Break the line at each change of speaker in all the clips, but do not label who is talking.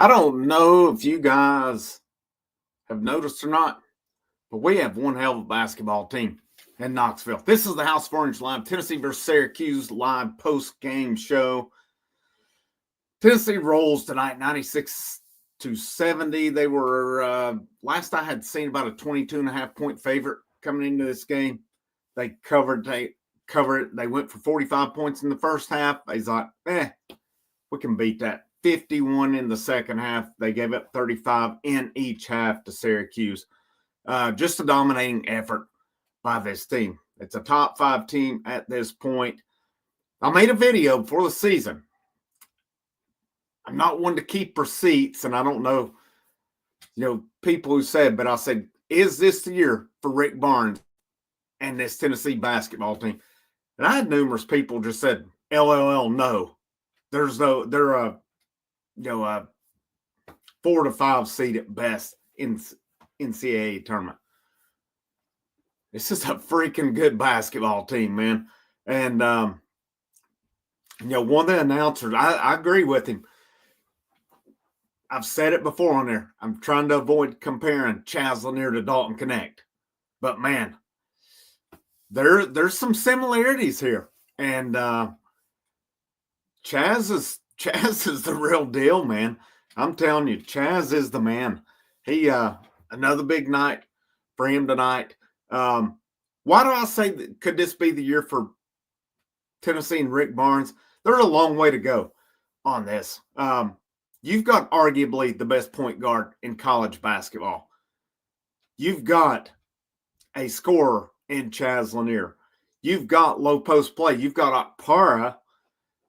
I don't know if you guys have noticed or not, but we have one hell of a basketball team in Knoxville. This is the House of Orange Live, Tennessee versus Syracuse live post-game show. Tennessee rolls tonight, 96-70. They were, last I had seen, about a 22.5-point favorite coming into this game. They covered it. They went for 45 points in the first half. They thought, we can beat that. 51 in the second half. They gave up 35 in each half to Syracuse. Just a dominating effort by this team. It's a top 5 team at this point. I made a video before the season. I'm not one to keep receipts, and I don't know, people who said, but I said, is this the year for Rick Barnes and this Tennessee basketball team? And I had numerous people just said, LOL, no. They're a 4 to 5 seed at best in NCAA tournament. This is a freaking good basketball team, man. And, one of the announcers, I agree with him. I've said it before on there. I'm trying to avoid comparing Chaz Lanier to Dalton Connect. But, man, there's some similarities here. And Chaz is the real deal, man. I'm telling you, Chaz is the man. He another big night for him tonight. Why do I say that could this be the year for Tennessee and Rick Barnes? There's a long way to go on this. You've got arguably the best point guard in college basketball. You've got a scorer in Chaz Lanier. You've got low post play. You've got Okpara,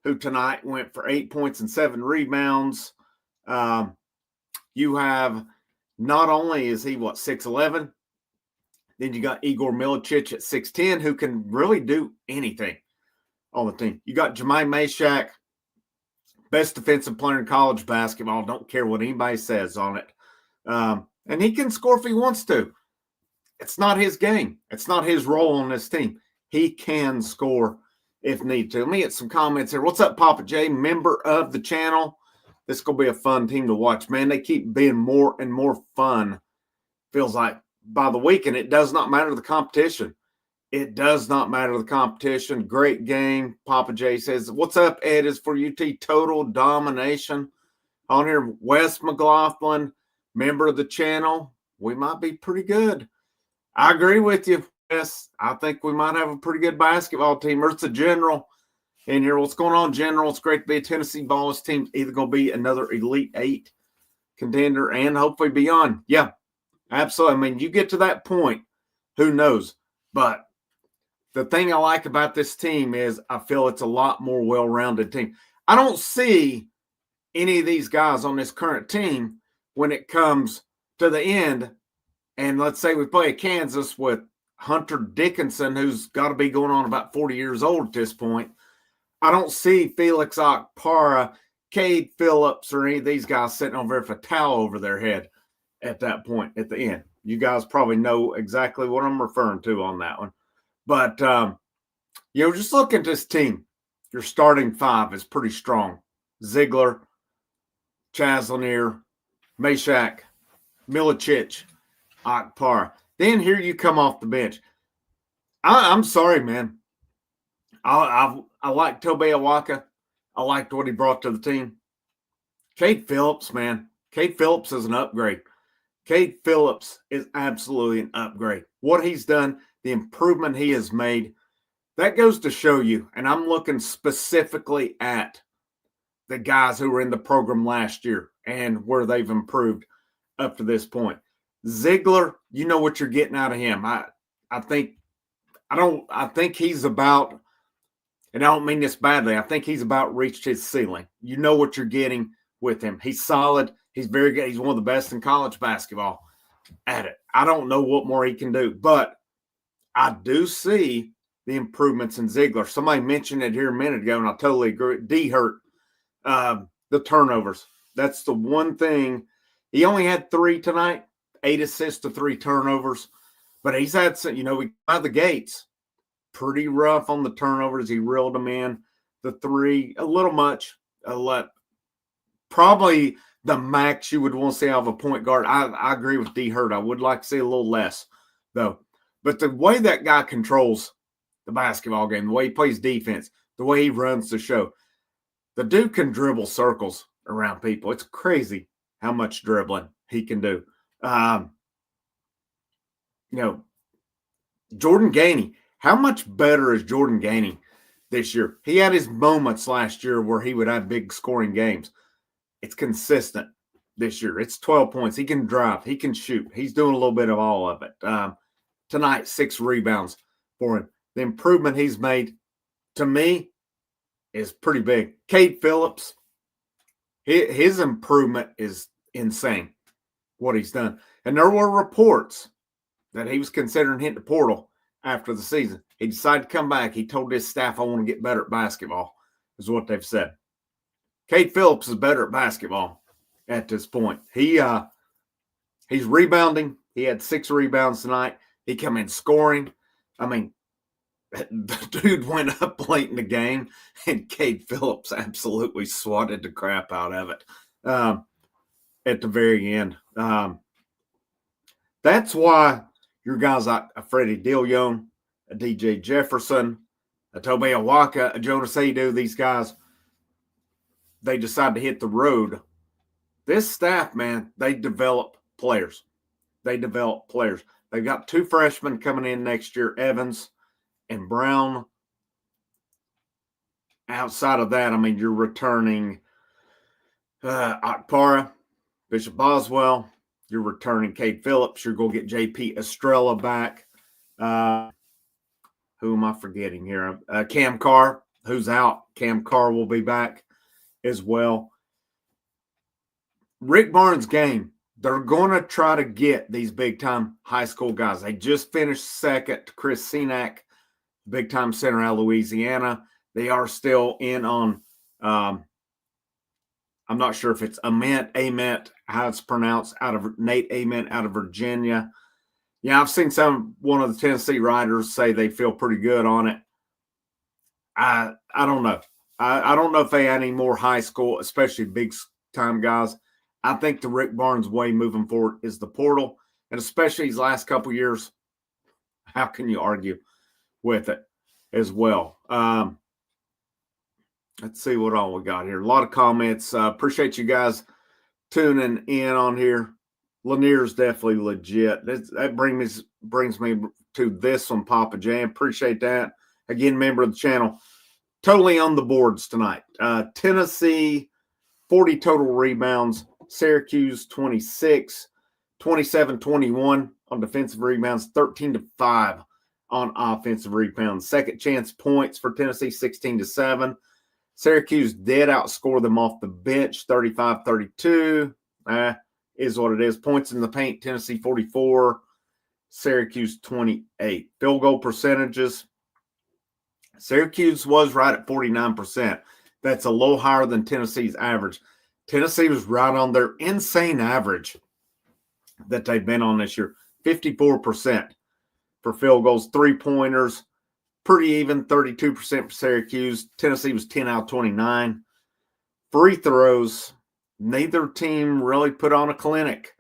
who tonight went for 8 points and 7 rebounds. You have, not only is he, 6'11", then you got Igor Milicic at 6'10", who can really do anything on the team. You got Jemai Meshack, best defensive player in college basketball. Don't care what anybody says on it. And he can score if he wants to. It's not his game. It's not his role on this team. He can score if need to. Let me get some comments here. What's up, Papa J, member of the channel? This is going to be a fun team to watch, man. They keep being more and more fun, feels like, by the week, and it does not matter the competition. It does not matter the competition. Great game. Papa J says, what's up, Ed? Is for UT total domination. On here, Wes McLaughlin, member of the channel. We might be pretty good. I agree with you, Wes. I think we might have a pretty good basketball team. There's a general in here. What's going on, General? It's great to be a Tennessee Vols team. Either going to be another Elite 8 contender and hopefully beyond. Yeah, absolutely. I mean, you get to that point, who knows? But the thing I like about this team is I feel it's a lot more well-rounded team. I don't see any of these guys on this current team when it comes to the end. And let's say we play Kansas with Hunter Dickinson, who's got to be going on about 40 years old at this point. I don't see Felix Okpara, Cade Phillips, or any of these guys sitting over there with a towel over their head at that point at the end. You guys probably know exactly what I'm referring to on that one. But, just look at this team. Your starting 5 is pretty strong. Ziegler, Chaz Lanier, Meshack, Milicic, Okpara. Then here you come off the bench. I'm sorry, man. I like Tobe Awaka. I liked what he brought to the team. Cade Phillips, man. Cade Phillips is an upgrade. Cade Phillips is absolutely an upgrade. What he's done, the improvement he has made, that goes to show you, and I'm looking specifically at the guys who were in the program last year and where they've improved up to this point. Ziegler, you know what you're getting out of him. I think he's about, and I don't mean this badly, I think he's about reached his ceiling. You know what you're getting with him. He's solid. He's very good. He's one of the best in college basketball at it. I don't know what more he can do, but I do see the improvements in Ziegler. Somebody mentioned it here a minute ago, and I totally agree. D hurt the turnovers. That's the one thing. He only had 3 tonight, 8 assists to 3 turnovers. But he's had some, we out of the gates, pretty rough on the turnovers. He reeled them in. The 3, a little much. Probably the max you would want to see out of a point guard. I agree with D. Hurt. I would like to see a little less, though. But the way that guy controls the basketball game, the way he plays defense, the way he runs the show, the dude can dribble circles around people. It's crazy how much dribbling he can do. Jordan Gainey, how much better is Jordan Gainey this year? He had his moments last year where he would have big scoring games. It's consistent this year. It's 12 points. He can drive. He can shoot. He's doing a little bit of all of it. Tonight, 6 rebounds for him. The improvement he's made, to me, is pretty big. Cade Phillips, his improvement is insane, what he's done. And there were reports that he was considering hitting the portal after the season. He decided to come back. He told his staff, I want to get better at basketball, is what they've said. Cade Phillips is better at basketball at this point. He's rebounding. He had 6 rebounds tonight. He come in scoring. I mean, the dude went up late in the game, and Cade Phillips absolutely swatted the crap out of it at the very end. That's why your guys like Freddie DeLeon, DJ Jefferson, Tobe Awaka, Jonas Adu, these guys, they decide to hit the road. This staff, man, they develop players. They've got 2 freshmen coming in next year, Evans and Brown. Outside of that, I mean, you're returning Akpara, Bishop Boswell. You're returning Cade Phillips. You're going to get J.P. Estrella back. Who am I forgetting here? Cam Carr, who's out. Cam Carr will be back as well. Rick Barnes' game, they're going to try to get these big-time high school guys. They just finished second to Chris Senac, big-time center out of Louisiana. They are still in on I'm not sure if it's Ament, how it's pronounced, out of Nate Ament out of Virginia. Yeah, I've seen one of the Tennessee writers say they feel pretty good on it. I don't know. I don't know if they had any more high school, especially big-time guys. I think the Rick Barnes way moving forward is the portal, and especially these last couple of years, how can you argue with it as well? Let's see what all we got here. A lot of comments. Appreciate you guys tuning in on here. Lanier's definitely legit. That brings me to this one, Papa Jam. Appreciate that. Again, member of the channel. Totally on the boards tonight. Tennessee, 40 total rebounds. Syracuse, 26. 27-21 on defensive rebounds. 13-5 on offensive rebounds. Second chance points for Tennessee, 16-7. Syracuse did outscore them off the bench, 35-32. Is what it is. Points in the paint, Tennessee 44, Syracuse 28. Field goal percentages, Syracuse was right at 49%. That's a little higher than Tennessee's average. Tennessee was right on their insane average that they've been on this year, 54% for field goals. 3-pointers, pretty even, 32% for Syracuse. Tennessee was 10 out of 29. Free throws, neither team really put on a clinic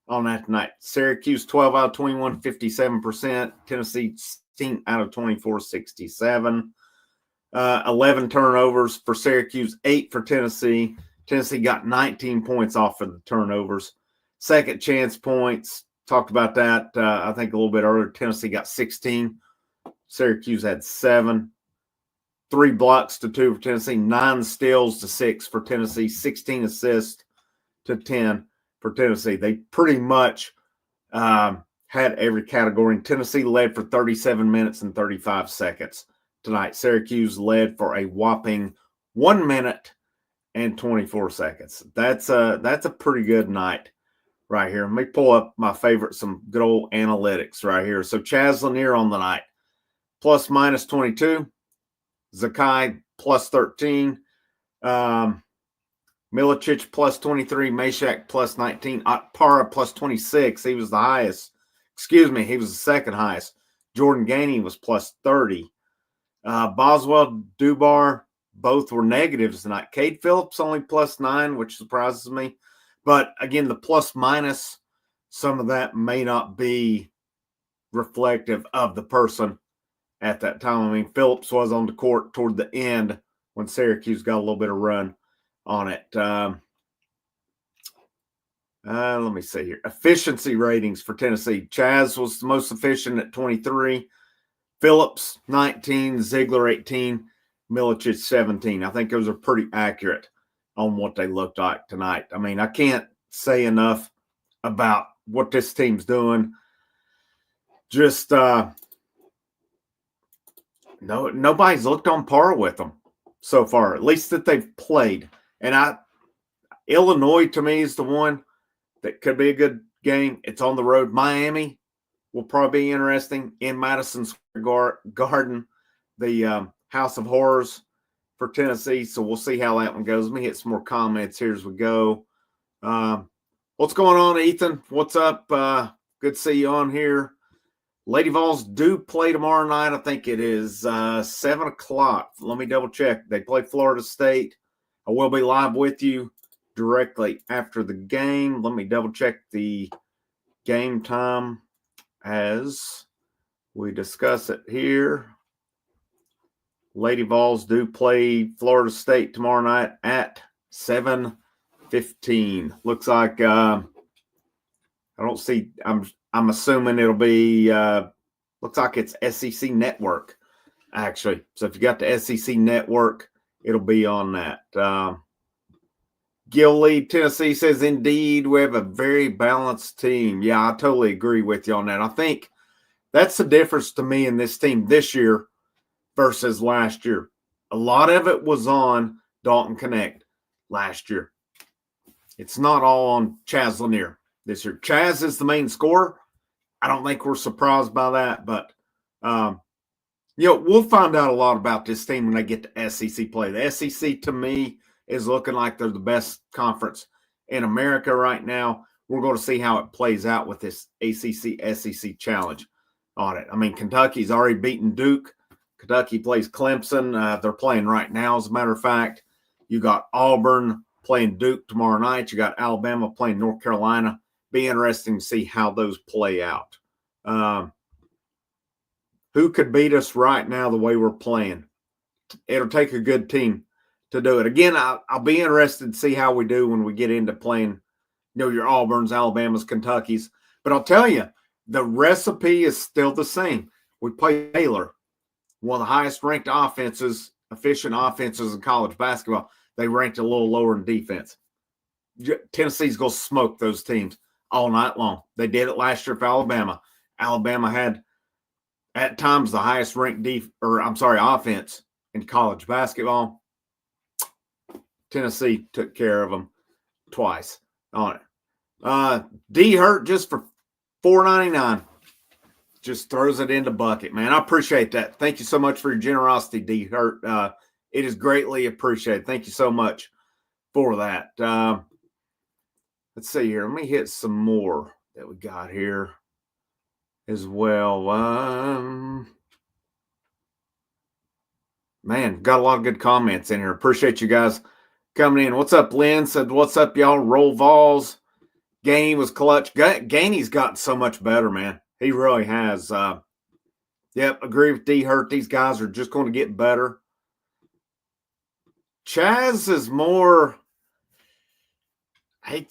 on that night. Syracuse, 12 out of 21, 57%. Tennessee, 16 out of 24, 67. 11 turnovers for Syracuse, 8 for Tennessee. Tennessee got 19 points off of the turnovers. Second chance points, talked about that, I think a little bit earlier. Tennessee got 16. Syracuse had 7. 3 blocks to 2 for Tennessee. 9 steals to 6 for Tennessee. 16 assists to 10 for Tennessee. They pretty much had every category. Tennessee led for 37 minutes and 35 seconds tonight. Syracuse led for a whopping 1 minute and 24 seconds. That's a pretty good night right here. Let me pull up my favorite, some good old analytics right here. So Chaz Lanier on the night, plus minus 22. Zakai plus 13. Milicic plus 23. Meshack plus 19. Akpara plus 26. He was the highest. Excuse me, he was the second highest. Jordan Gainey was plus 30. Boswell, Dubar, both were negatives tonight. Cade Phillips only plus 9, which surprises me. But again, the plus minus, some of that may not be reflective of the person at that time. I mean, Phillips was on the court toward the end when Syracuse got a little bit of run on it. Let me see here. Efficiency ratings for Tennessee. Chaz was the most efficient at 23. Phillips, 19. Ziegler, 18. Milicic, 17. I think those are pretty accurate on what they looked like tonight. I mean, I can't say enough about what this team's doing. Just nobody's looked on par with them so far, at least that they've played. And Illinois, to me, is the one that could be a good game. It's on the road. Miami will probably be interesting in Madison Square Garden, the House of Horrors for Tennessee. So we'll see how that one goes. Let me hit some more comments here as we go. What's going on, Ethan? What's up? Good to see you on here. Lady Vols do play tomorrow night. I think it is 7 o'clock. Let me double check. They play Florida State. I will be live with you directly after the game. Let me double check the game time as we discuss it here. Lady Vols do play Florida State tomorrow night at 7:15. Looks like I don't see. I'm assuming it'll be. Looks like it's SEC Network actually. So if you got the SEC Network, it'll be on that. Gil Lee, Tennessee says, indeed, we have a very balanced team. Yeah, I totally agree with you on that. I think that's the difference to me in this team this year versus last year. A lot of it was on Dalton Connect last year. It's not all on Chaz Lanier this year. Chaz is the main scorer. I don't think we're surprised by that, but we'll find out a lot about this team when they get to SEC play. The SEC, to me, is looking like they're the best conference in America right now. We're going to see how it plays out with this ACC-SEC challenge on it. I mean, Kentucky's already beaten Duke. Kentucky plays Clemson. They're playing right now, as a matter of fact. You got Auburn playing Duke tomorrow night. You got Alabama playing North Carolina. Be interesting to see how those play out. Who could beat us right now the way we're playing? It'll take a good team to do it. Again, I'll be interested to see how we do when we get into playing, your Auburns, Alabamas, Kentuckys. But I'll tell you, the recipe is still the same. We play Baylor, one of the highest ranked efficient offenses in college basketball. They ranked a little lower in defense. Tennessee's going to smoke those teams all night long. They did it last year for Alabama. Alabama had, at times, the highest ranked offense in college basketball. Tennessee took care of them twice on it. D Hurt just for $4.99. Just throws it in the bucket, man. I appreciate that. Thank you so much for your generosity, D Hurt. It is greatly appreciated. Thank you so much for that. Let's see here. Let me hit some more that we got here as well. Man, got a lot of good comments in here. Appreciate you guys coming in. What's up, Lynn? Said, what's up, y'all? Roll Vols. Gainey was clutch. Gainey's gotten so much better, man. He really has. Yep, agree with D Hurt. These guys are just going to get better. Chaz is more, I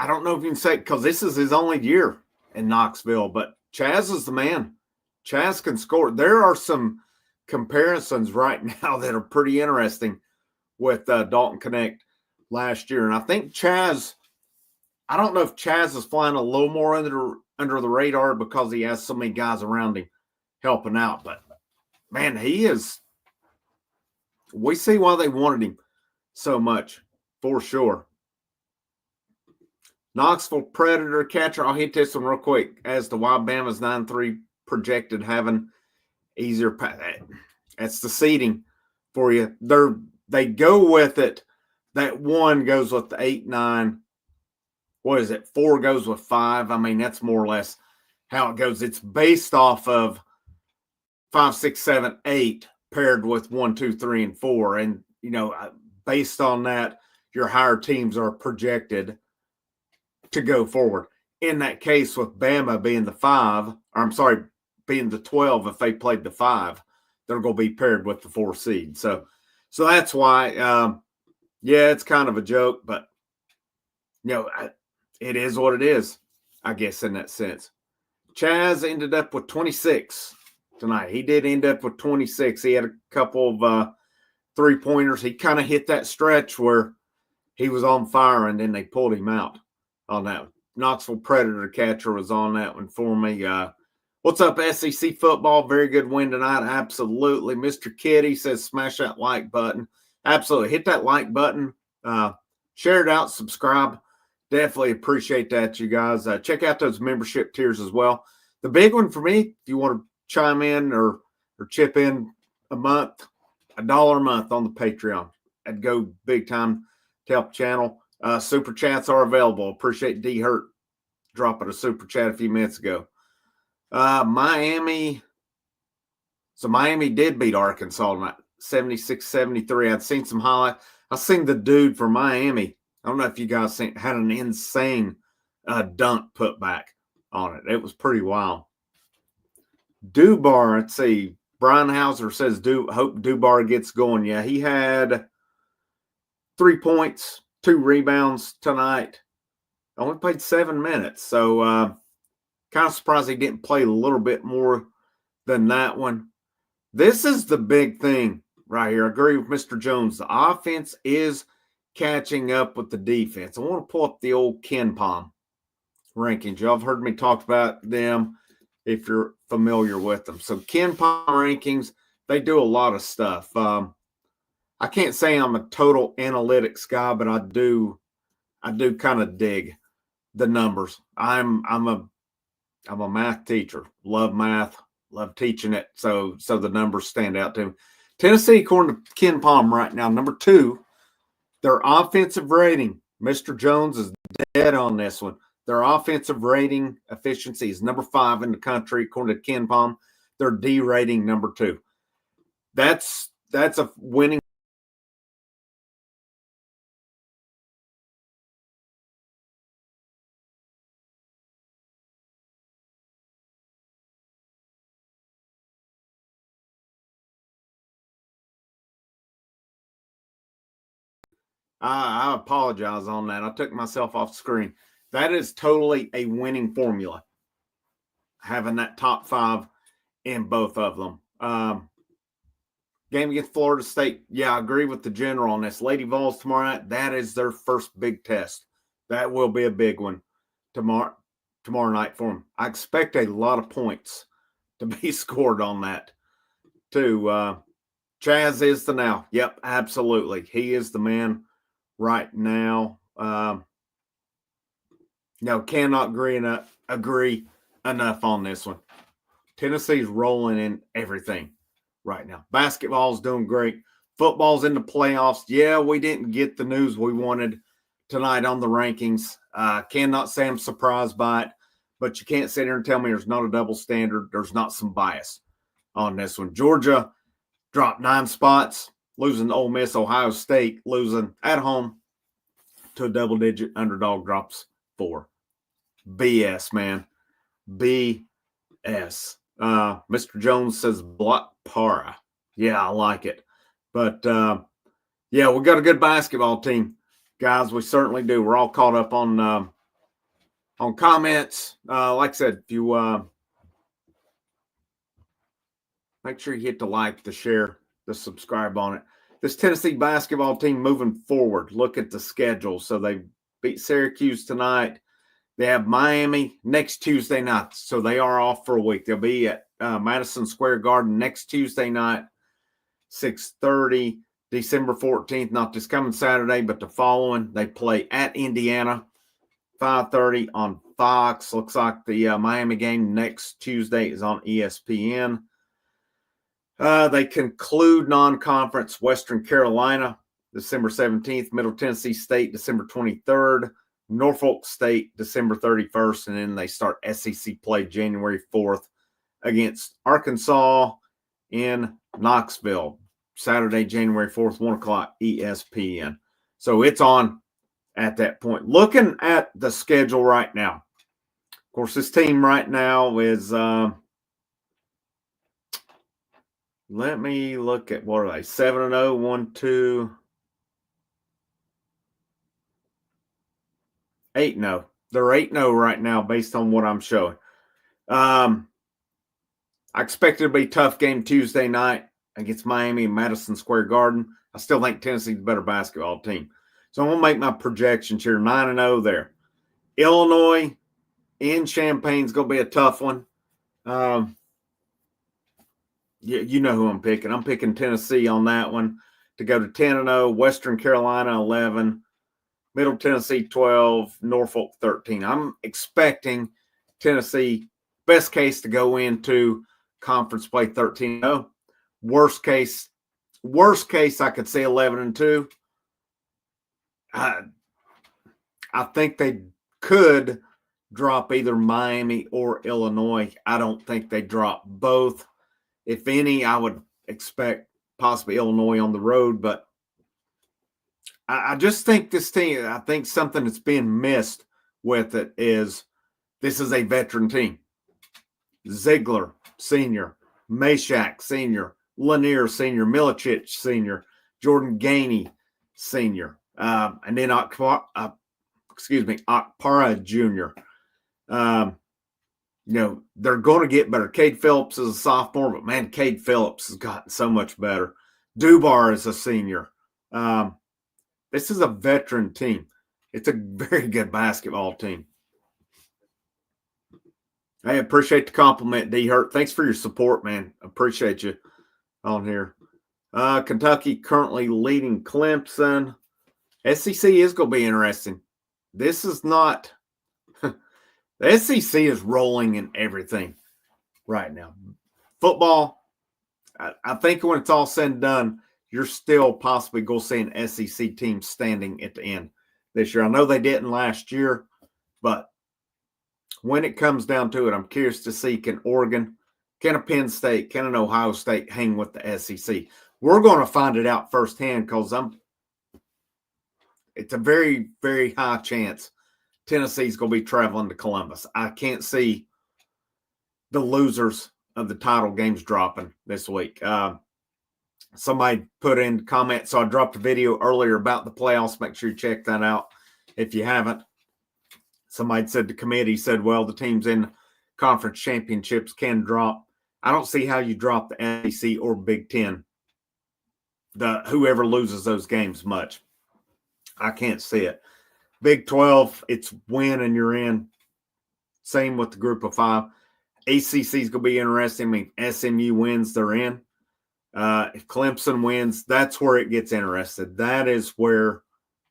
don't know if you can say it because this is his only year in Knoxville, but Chaz is the man. Chaz can score. There are some comparisons right now that are pretty interesting with Dalton Connect last year. And I think Chaz, I don't know if Chaz is flying a little more under the radar because he has so many guys around him helping out. But, man, he is – we see why they wanted him so much, for sure. Knoxville Predator catcher. I'll hit this one real quick as to why Bama's 9-3 projected having easier path. That's the seeding for you. They go with it. That one goes with the 8-9. What is it? 4 goes with 5. I mean, that's more or less how it goes. It's based off of 5, 6, 7, 8 paired with 1, 2, 3, and 4. And, based on that, your higher teams are projected to go forward. In that case, with Bama being the 5, or I'm sorry, being the 12, if they played the 5, they're going to be paired with the 4 seed. So that's why, yeah, it's kind of a joke, but it is what it is, I guess, in that sense. Chaz ended up with 26 tonight. He did end up with 26. He had a couple of 3-pointers. He kind of hit that stretch where he was on fire, and then they pulled him out on that. Knoxville Predator catcher was on that one for me. What's up, SEC football? Very good win tonight. Absolutely. Mr. Kitty says smash that like button. Absolutely. Hit that like button. Share it out. Subscribe. Definitely appreciate that, you guys. Check out those membership tiers as well. The big one for me, if you want to chime in or chip in a month, $1 a month on the Patreon. I'd go big time to help the channel. Super chats are available. Appreciate D Hurt dropping a super chat a few minutes ago. Miami did beat Arkansas tonight, 76-73. I'd seen some highlights. I've seen the dude from Miami. I don't know if you guys had an insane dunk put back on it. It was pretty wild. Dubar, let's see. Brian Hauser says, hope Dubar gets going. Yeah, he had 3 points, 2 rebounds tonight. Only played 7 minutes. So kind of surprised he didn't play a little bit more than that one. This is the big thing right here. I agree with Mr. Jones. The offense is catching up with the defense. I want to pull up the old KenPom rankings. Y'all have heard me talk about them if you're familiar with them. So KenPom rankings, they do a lot of stuff. I can't say I'm a total analytics guy, but I do kind of dig the numbers. I'm a math teacher. Love math. Love teaching it. So the numbers stand out to me. Tennessee, according to KenPom right now, number 2. Their offensive rating, Mr. Jones is dead on this one. Their offensive rating efficiency is number 5 in the country, according to KenPom. Their D rating, number 2. That's a winning. I apologize on that. I took myself off the screen. That is totally a winning formula, having that top 5 in both of them. Game against Florida State. Yeah, I agree with the general on this. Lady Vols tomorrow night, that is their first big test. That will be a big one tomorrow night for them. I expect a lot of points to be scored on that too. Chaz is the now. Yep, absolutely. He is the man right now. Cannot agree enough on this one. Tennessee's rolling in everything right now. Basketball's doing great. Football's in the playoffs. Yeah, we didn't get the news we wanted tonight on the rankings. Cannot say I'm surprised by it, but you can't sit here and tell me there's not a double standard. There's not some bias on this one. Georgia dropped 9 spots, losing to Ole Miss. Ohio State losing at home to a double-digit underdog, drops 4. BS, man. BS. Mr. Jones says block para. Yeah, I like it. But, yeah, we got a good basketball team, guys. We certainly do. We're all caught up on comments. Like I said, if you make sure you hit the like, the share, the subscribe on it. This Tennessee basketball team moving forward. Look at the schedule. So they beat Syracuse tonight. They have Miami next Tuesday night. So they are off for a week. They'll be at Madison Square Garden next Tuesday night, 6:30, December 14th. Not this coming Saturday, but the following. They play at Indiana, 5:30 on Fox. Looks like the Miami game next Tuesday is on ESPN. They conclude non-conference Western Carolina, December 17th, Middle Tennessee State, December 23rd, Norfolk State, December 31st, and then they start SEC play January 4th against Arkansas in Knoxville, Saturday, January 4th, 1 o'clock, ESPN. So it's on at that point. Looking at the schedule right now, of course, this team right now is, let me look at, what are they, 7-0, 1-2, 8-0. They're 8-0 right now based on what I'm showing. I expect it to be a tough game Tuesday night against Miami in Madison Square Garden. I still think Tennessee's a better basketball team. So I'm going to make my projections here, 9-0 there. Illinois in Champagne's going to be a tough one. You know who I'm picking. I'm picking Tennessee on that one to go to 10-0, Western Carolina 11, Middle Tennessee 12, Norfolk 13. I'm expecting Tennessee, best case, to go into conference play 13-0. Worst case, I could say 11-2. I think they could drop either Miami or Illinois. I don't think they drop both. If any, I would expect possibly Illinois on the road, but I just think this team, I think something that's being missed with it is this is a veteran team. Ziegler, senior, Meshack, senior, Lanier, senior, Milicic, senior, Jordan Gainey, senior, and then Okpara, Jr. They're going to get better. Cade Phillips is a sophomore, but man, Cade Phillips has gotten so much better. Dubar is a senior. This is a veteran team. It's a very good basketball team. I appreciate the compliment, D. Hurt. Thanks for your support, man. Appreciate you on here. Kentucky currently leading Clemson. SEC is going to be interesting. This is not – the SEC is rolling in everything right now. Football, I think when it's all said and done, you're still possibly going to see an SEC team standing at the end this year. I know they didn't last year, but when it comes down to it, I'm curious to see, can Oregon, can a Penn State, can an Ohio State hang with the SEC? We're going to find it out firsthand because it's a very, very high chance Tennessee's going to be traveling to Columbus. I can't see the losers of the title games dropping this week. Somebody put in comments, so I dropped a video earlier about the playoffs. Make sure you check that out if you haven't. Somebody said the committee said, well, the teams in conference championships can drop. I don't see how you drop the SEC or Big Ten, whoever loses those games much. I can't see it. Big 12, it's win and you're in. Same with the group of 5. ACC is going to be interesting. I mean, SMU wins, they're in. If Clemson wins, that's where it gets interesting. That is where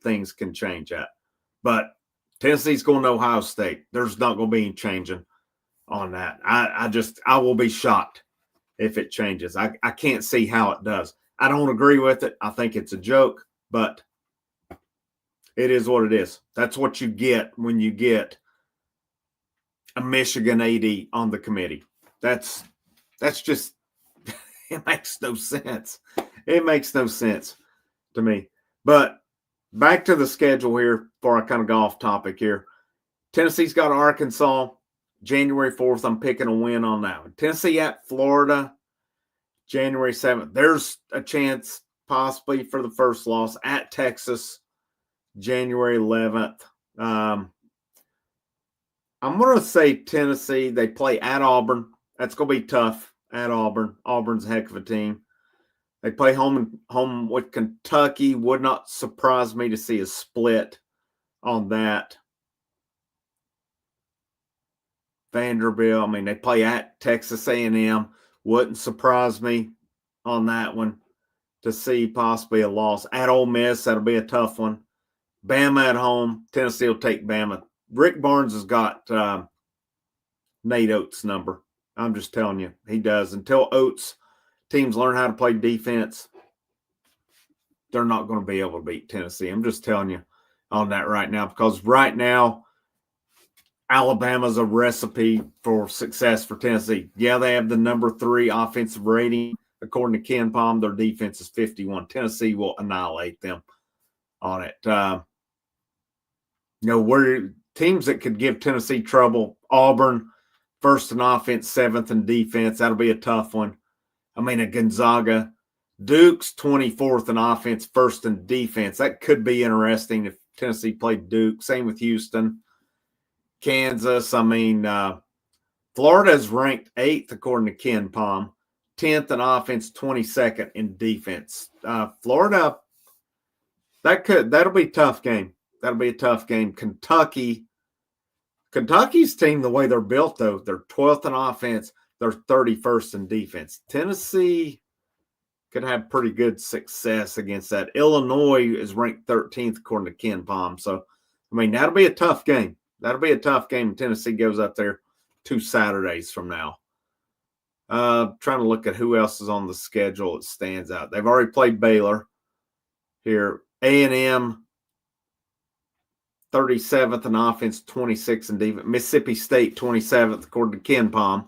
things can change at. But Tennessee's going to Ohio State. There's not going to be any changing on that. I will be shocked if it changes. I can't see how it does. I don't agree with it. I think it's a joke, but it is what it is. That's what you get when you get a Michigan AD on the committee. That's just, it makes no sense. It makes no sense to me. But back to the schedule here before I kind of go off topic here. Tennessee's got Arkansas January 4th. I'm picking a win on that one. Tennessee at Florida January 7th. There's a chance possibly for the first loss. At Texas January 11th. I'm going to say Tennessee. They play at Auburn. That's going to be tough at Auburn. Auburn's a heck of a team. They play home with Kentucky. Would not surprise me to see a split on that. Vanderbilt, I mean, they play at Texas A&M. Wouldn't surprise me on that one to see possibly a loss. At Ole Miss, that'll be a tough one. Bama at home. Tennessee will take Bama. Rick Barnes has got Nate Oates' number. I'm just telling you, he does. Until Oates teams learn how to play defense, they're not going to be able to beat Tennessee. I'm just telling you on that right now, because right now, Alabama's a recipe for success for Tennessee. Yeah, they have the number 3 offensive rating. According to KenPom, their defense is 51. Tennessee will annihilate them on it. Where teams that could give Tennessee trouble, Auburn, first in offense, seventh in defense. That'll be a tough one. A Gonzaga. Duke's 24th in offense, first in defense. That could be interesting if Tennessee played Duke. Same with Houston. Kansas. Florida's ranked 8th according to KenPom, 10th in offense, 22nd in defense. Florida, that'll be a tough game. That'll be a tough game. Kentucky's team, the way they're built, though, they're 12th in offense, they're 31st in defense. Tennessee could have pretty good success against that. Illinois is ranked 13th according to KenPom. So, that'll be a tough game. That'll be a tough game. Tennessee goes up there 2 Saturdays from now. Trying to look at who else is on the schedule that stands out. They've already played Baylor here. A&M, 37th in offense, 26th in defense. Mississippi State, 27th according to KenPom.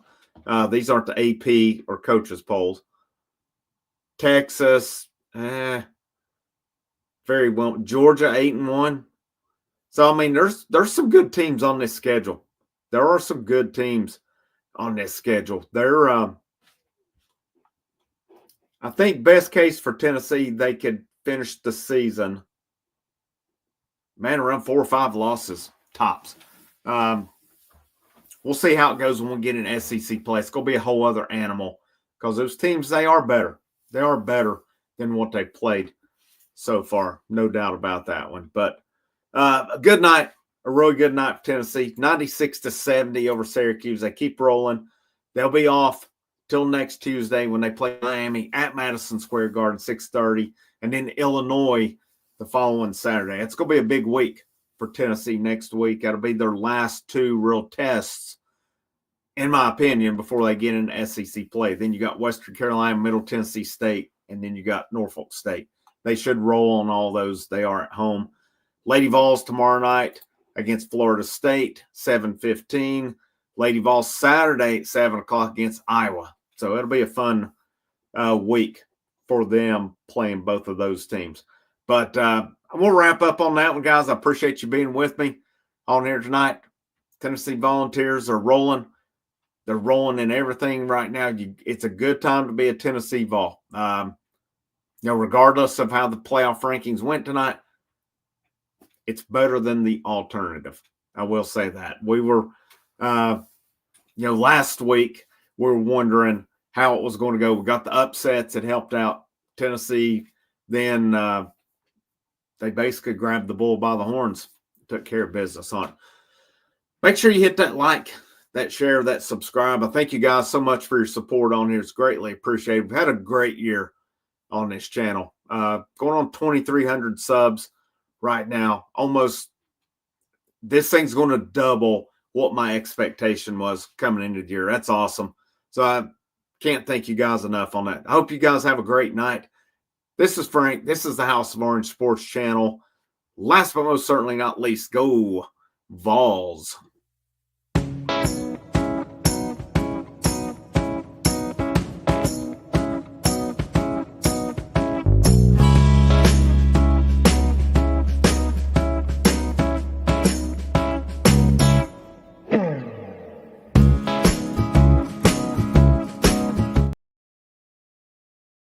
These aren't the AP or coaches polls. Texas, very well. Georgia, 8-1. So, there's some good teams on this schedule. There are some good teams on this schedule. They're, I think best case for Tennessee, they could finish the season, around 4 or 5 losses, tops. We'll see how it goes when we get in SEC play. It's going to be a whole other animal because those teams, they are better. They are better than what they played so far. No doubt about that one. But a good night, a really good night for Tennessee. 96-70 over Syracuse. They keep rolling. They'll be off till next Tuesday when they play Miami at Madison Square Garden, 6:30, and then Illinois the following Saturday. It's going to be a big week for Tennessee next week. That'll be their last 2 real tests, in my opinion, before they get into SEC play. Then you got Western Carolina, Middle Tennessee State, and then you got Norfolk State. They should roll on all those. They are at home. Lady Vols tomorrow night against Florida State, 7:15. Lady Vols Saturday at 7 o'clock against Iowa. So it'll be a fun week for them playing both of those teams. But we'll wrap up on that one, guys. I appreciate you being with me on here tonight. Tennessee Volunteers are rolling. They're rolling in everything right now. It's a good time to be a Tennessee Vol. Regardless of how the playoff rankings went tonight, it's better than the alternative. I will say that. We were, last week we were wondering how it was going to go. We got the upsets that helped out Tennessee. Then they basically grabbed the bull by the horns, took care of business on it. Make sure you hit that like, that share, that subscribe. I thank you guys so much for your support on here. It's greatly appreciated. We've had a great year on this channel. Going on 2,300 subs right now. Almost, this thing's going to double what my expectation was coming into the year. That's awesome. So I can't thank you guys enough on that. I hope you guys have a great night. This is Frank. This is the House of Orange Sports Channel. Last but most certainly not least, go Vols.